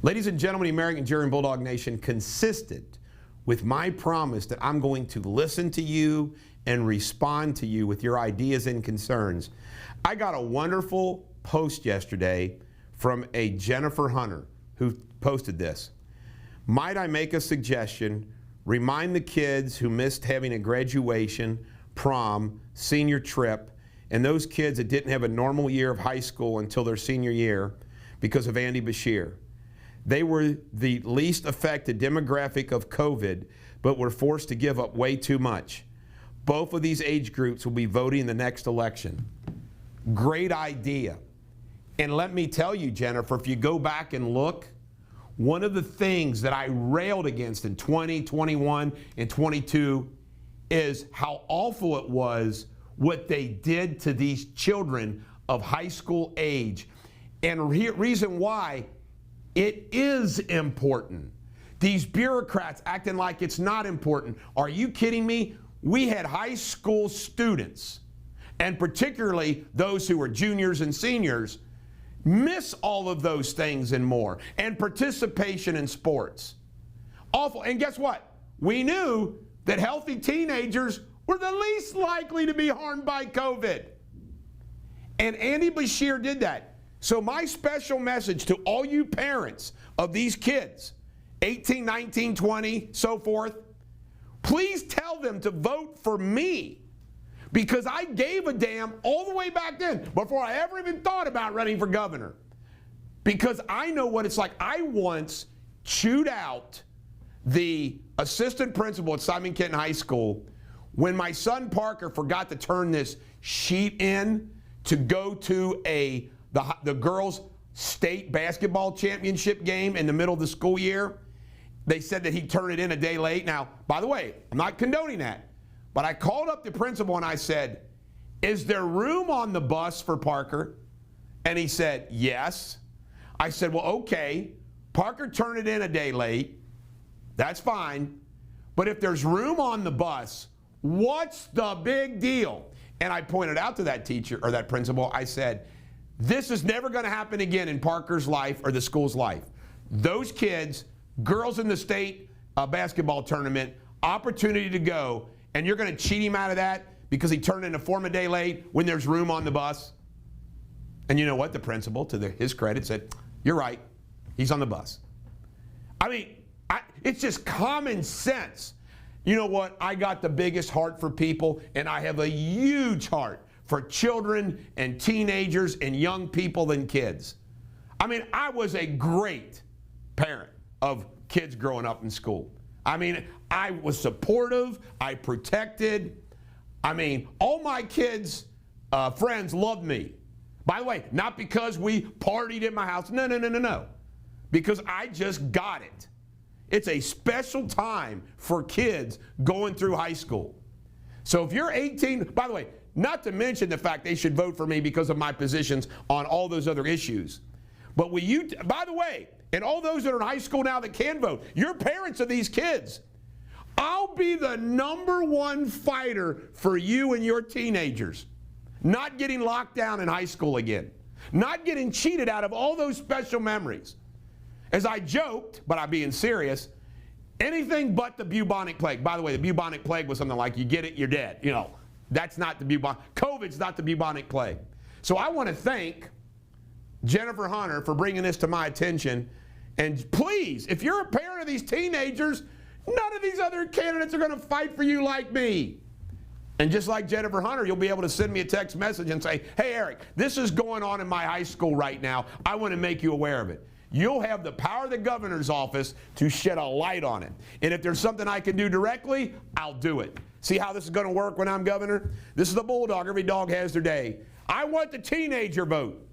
Ladies and gentlemen, the American Jury and Bulldog Nation, consistent with my promise that I'm going to listen to you and respond to you with your ideas and concerns, I got a wonderful post yesterday from a Jennifer Hunter who posted this. Might I make a suggestion? Remind the kids who missed having a graduation, prom, senior trip, and those kids that didn't have a normal year of high school until their senior year because of Andy Bashir. They were the least affected demographic of COVID, but were forced to give up way too much. Both of these age groups will be voting in the next election. Great idea. And let me tell you, Jennifer, if you go back and look, one of the things that I railed against in 20, 21, and 22 is how awful it was what they did to these children of high school age. And reason why, it is important. These bureaucrats acting like it's not important. Are you kidding me? We had high school students, and particularly those who were juniors and seniors, miss all of those things and more, and participation in sports. Awful. And guess what? We knew that healthy teenagers were the least likely to be harmed by COVID. And Andy Bashir did that. So my special message to all you parents of these kids, 18, 19, 20, so forth, please tell them to vote for me, because I gave a damn all the way back then, before I ever even thought about running for governor, because I know what it's like. I once chewed out the assistant principal at Simon Kenton High School when my son Parker forgot to turn this sheet in to go to the girls' state basketball championship game in the middle of the school year. They said that he'd turn it in a day late. Now, by the way, I'm not condoning that, but I called up the principal and I said, is there room on the bus for Parker? And he said, yes. I said, well, okay, Parker turned it in a day late. That's fine. But if there's room on the bus, what's the big deal? And I pointed out to that teacher, or that principal, I said, this is never going to happen again in Parker's life or the school's life. Those kids, girls in the state basketball tournament, opportunity to go, and you're going to cheat him out of that because he turned in a form a day late when there's room on the bus? And you know what? The principal, to his credit, said, you're right. He's on the bus. I mean, it's just common sense. You know what? I got the biggest heart for people, and I have a huge heart for children and teenagers and young people and kids. I mean, I was a great parent of kids growing up in school. I mean, I was supportive, I protected. I mean, all my kids' friends loved me. By the way, not because we partied in my house. No. Because I just got it. It's a special time for kids going through high school. So if you're 18, by the way, not to mention the fact they should vote for me because of my positions on all those other issues. But will you, by the way, and all those that are in high school now that can vote, you're parents of these kids. I'll be the #1 fighter for you and your teenagers. Not getting locked down in high school again. Not getting cheated out of all those special memories. As I joked, but I'm being serious, anything but the bubonic plague. By the way, the bubonic plague was something like, you get it, you're dead. You know, that's not the bubonic. COVID's not the bubonic plague. So I want to thank Jennifer Hunter for bringing this to my attention. And please, if you're a parent of these teenagers, none of these other candidates are going to fight for you like me. And just like Jennifer Hunter, you'll be able to send me a text message and say, hey, Eric, this is going on in my high school right now. I want to make you aware of it. You'll have the power of the governor's office to shed a light on it. And if there's something I can do directly, I'll do it. See how this is going to work when I'm governor? This is the bulldog. Every dog has their day. I want the teenager vote.